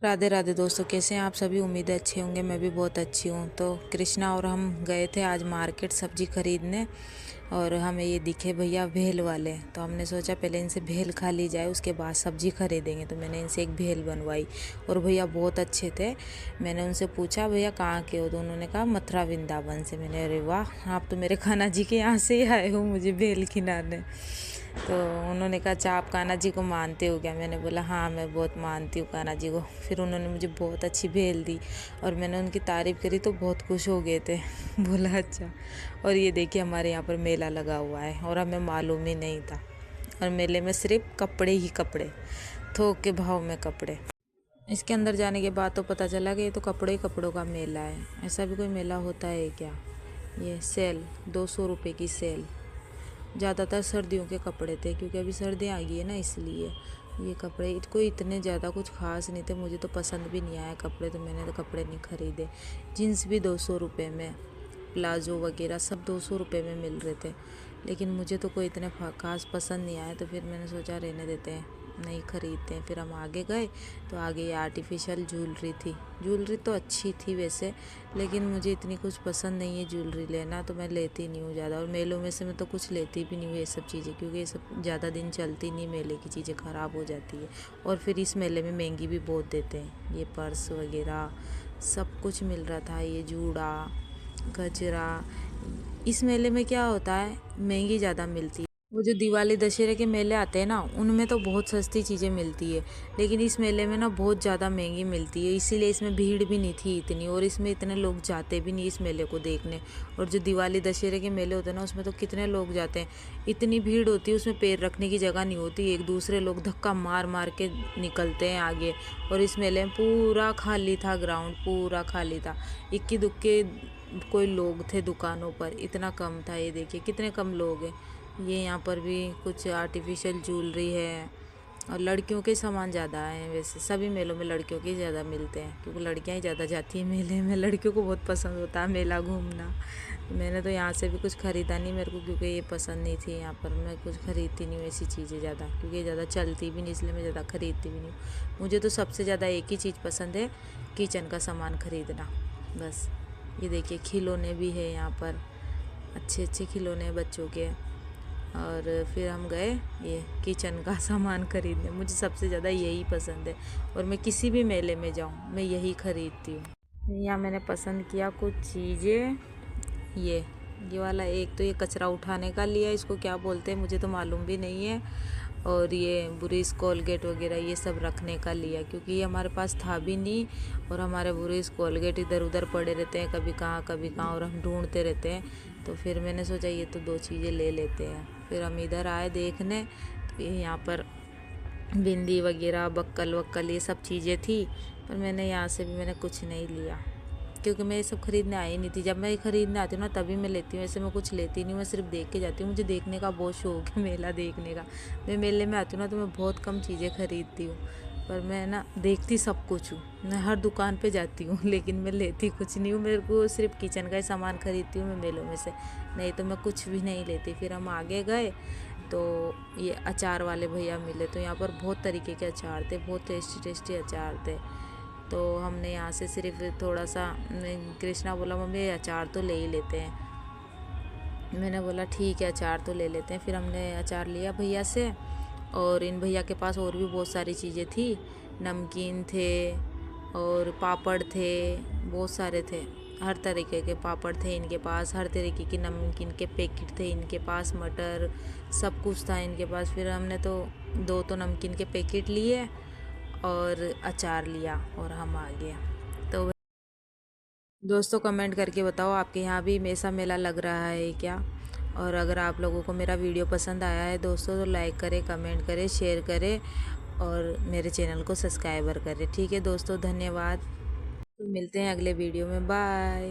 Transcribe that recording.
राधे राधे दोस्तों, कैसे हैं आप सभी। उम्मीद है अच्छे होंगे। मैं भी बहुत अच्छी हूँ। तो कृष्णा और हम गए थे आज मार्केट सब्जी खरीदने, और हमें ये दिखे भैया भेल वाले। तो हमने सोचा पहले इनसे भेल खा ली जाए, उसके बाद सब्जी खरीदेंगे। तो मैंने इनसे एक भेल बनवाई, और भैया बहुत अच्छे थे। मैंने उनसे पूछा भैया कहाँ के हो, तो उन्होंने कहा मथुरा वृंदावन से। मैंने अरे वाह, आप तो मेरे कान्हा जी के यहाँ से ही आए हो मुझे भेल खिलाने। तो उन्होंने कहा अच्छा आप कान्हा जी को मानते हो क्या। मैंने बोला हाँ मैं बहुत मानती हूँ कान्हा जी को। फिर उन्होंने मुझे बहुत अच्छी भेल दी, और मैंने उनकी तारीफ़ करी तो बहुत खुश हो गए थे। बोला अच्छा। और ये देखिए हमारे यहाँ पर मेला लगा हुआ है, और हमें मालूम ही नहीं था। और मेले में सिर्फ कपड़े ही कपड़े, थोक के भाव में कपड़े। इसके अंदर जाने के बाद तो पता चला कि ये तो कपड़े ही कपड़ों का मेला है। ऐसा भी कोई मेला होता है क्या। ये सेल, 200 रुपये की सेल। ज़्यादातर सर्दियों के कपड़े थे, क्योंकि अभी सर्दियाँ आ गई है ना, इसलिए ये कपड़े कोई इतने ज़्यादा कुछ खास नहीं थे। मुझे तो पसंद भी नहीं आया कपड़े, तो मैंने तो कपड़े नहीं ख़रीदे। जीन्स भी 200 रुपये में, प्लाजो वगैरह सब 200 रुपये में मिल रहे थे। लेकिन मुझे तो कोई इतने खास पसंद नहीं आया, तो फिर मैंने सोचा रहने देते हैं, नहीं ख़रीदते हैं। फिर हम आगे गए, तो आगे ये आर्टिफिशियल ज्वेलरी थी। ज्वेलरी तो अच्छी थी वैसे, लेकिन मुझे इतनी कुछ पसंद नहीं है ज्वेलरी लेना, तो मैं लेती नहीं हूँ ज़्यादा। और मेलों में से मैं तो कुछ लेती भी नहीं हूँ ये सब चीज़ें, क्योंकि ये सब ज़्यादा दिन चलती नहीं, मेले की चीज़ें ख़राब हो जाती है। और फिर इस मेले में महंगी भी बहुत देते हैं। ये पर्स वगैरह सब कुछ मिल रहा था, ये जूड़ा गजरा। इस मेले में क्या होता है, महंगी ज़्यादा मिलती है। वो जो दिवाली दशहरे के मेले आते हैं ना, उनमें तो बहुत सस्ती चीज़ें मिलती है, लेकिन इस मेले में ना बहुत ज़्यादा महंगी मिलती है। इसीलिए इसमें भीड़ भी नहीं थी इतनी, और इसमें इतने लोग जाते भी नहीं इस मेले को देखने। और जो दिवाली दशहरे के मेले होते हैं ना, उसमें तो कितने लोग जाते हैं, इतनी भीड़ होती है उसमें पैर रखने की जगह नहीं होती। एक दूसरे लोग धक्का मार मार के निकलते हैं आगे। और इस मेले में पूरा खाली था, ग्राउंड पूरा खाली था। इक्की दुक्के कोई लोग थे दुकानों पर, इतना कम था। ये देखिए कितने कम लोग हैं। ये यहाँ पर भी कुछ आर्टिफिशियल ज्वेलरी है, और लड़कियों के सामान ज़्यादा हैं। वैसे सभी मेलों में लड़कियों के ज़्यादा मिलते हैं, क्योंकि लड़कियाँ ही ज़्यादा जाती हैं मेले में। लड़कियों को बहुत पसंद होता है मेला घूमना। मैंने तो यहाँ से भी कुछ ख़रीदा नहीं मेरे को, क्योंकि ये पसंद नहीं थी। यहाँ पर मैं कुछ ख़रीदती नहीं हूँ ऐसी चीज़ें ज़्यादा, क्योंकि ये ज़्यादा चलती भी नहीं, इसलिए मैं ज़्यादा ख़रीदती भी नहीं हूँ। मुझे तो सबसे ज़्यादा एक ही चीज़ पसंद है, किचन का सामान ख़रीदना, बस। ये देखिए खिलौने भी है यहाँ पर, अच्छे अच्छे खिलौने हैं बच्चों के। और फिर हम गए ये किचन का सामान खरीदने। मुझे सबसे ज़्यादा यही पसंद है, और मैं किसी भी मेले में जाऊँ मैं यही खरीदती हूँ। यहाँ मैंने पसंद किया कुछ चीज़ें। ये वाला, एक तो ये कचरा उठाने का लिया, इसको क्या बोलते हैं मुझे तो मालूम भी नहीं है। और ये बुरीस कोलगेट वगैरह ये सब रखने का लिया, क्योंकि ये हमारे पास था भी नहीं। और हमारे बुरीस कोलगेट इधर उधर पड़े रहते हैं, कभी कहाँ, और हम ढूंढते रहते हैं। तो फिर मैंने सोचा ये तो दो चीज़ें ले लेते हैं। फिर हम इधर आए देखने, तो ये यहाँ पर बिंदी वगैरह बक्कल वक्कल ये सब चीज़ें थी। पर मैंने यहाँ से भी मैंने कुछ नहीं लिया, क्योंकि मैं ये सब खरीदने आई नहीं थी। जब मैं ये खरीदने आती हूँ ना, तभी मैं लेती हूँ, ऐसे मैं कुछ लेती नहीं हूँ। मैं सिर्फ देख के जाती हूँ, मुझे देखने का बहुत शौक है, मेला देखने का। मैं मेले में आती हूँ ना, तो मैं बहुत कम चीज़ें खरीदती हूँ। पर मैं ना देखती सब कुछ हूँ, मैं हर दुकान पे जाती हूँ, लेकिन मैं लेती कुछ नहीं हूँ। मेरे को सिर्फ किचन का ही सामान खरीदती हूँ मैं मेलों में से, नहीं तो मैं कुछ भी नहीं लेती। फिर हम आगे गए, तो ये अचार वाले भैया मिले। तो यहाँ पर बहुत तरीके के अचार थे, बहुत टेस्टी टेस्टी अचार थे। तो हमने यहाँ से सिर्फ थोड़ा सा, कृष्णा बोला मम्मी ये अचार तो ले ही लेते हैं। मैंने बोला ठीक है अचार तो ले लेते हैं। फिर हमने अचार लिया भैया से, और इन भैया के पास और भी बहुत सारी चीज़ें थी। नमकीन थे और पापड़ थे, बहुत सारे थे। हर तरीके के पापड़ थे इनके पास, हर तरीके की नमकीन के पैकेट थे इनके पास, मटर सब कुछ था इनके पास। फिर हमने तो दो तो नमकीन के पैकेट लिए और अचार लिया, और हम आ गए। तो दोस्तों कमेंट करके बताओ आपके यहाँ भी ऐसा मेला लग रहा है क्या। और अगर आप लोगों को मेरा वीडियो पसंद आया है दोस्तों, तो लाइक करें, कमेंट करें, शेयर करें, और मेरे चैनल को सब्सक्राइबर करें। ठीक है दोस्तों, धन्यवाद। तो मिलते हैं अगले वीडियो में, बाय।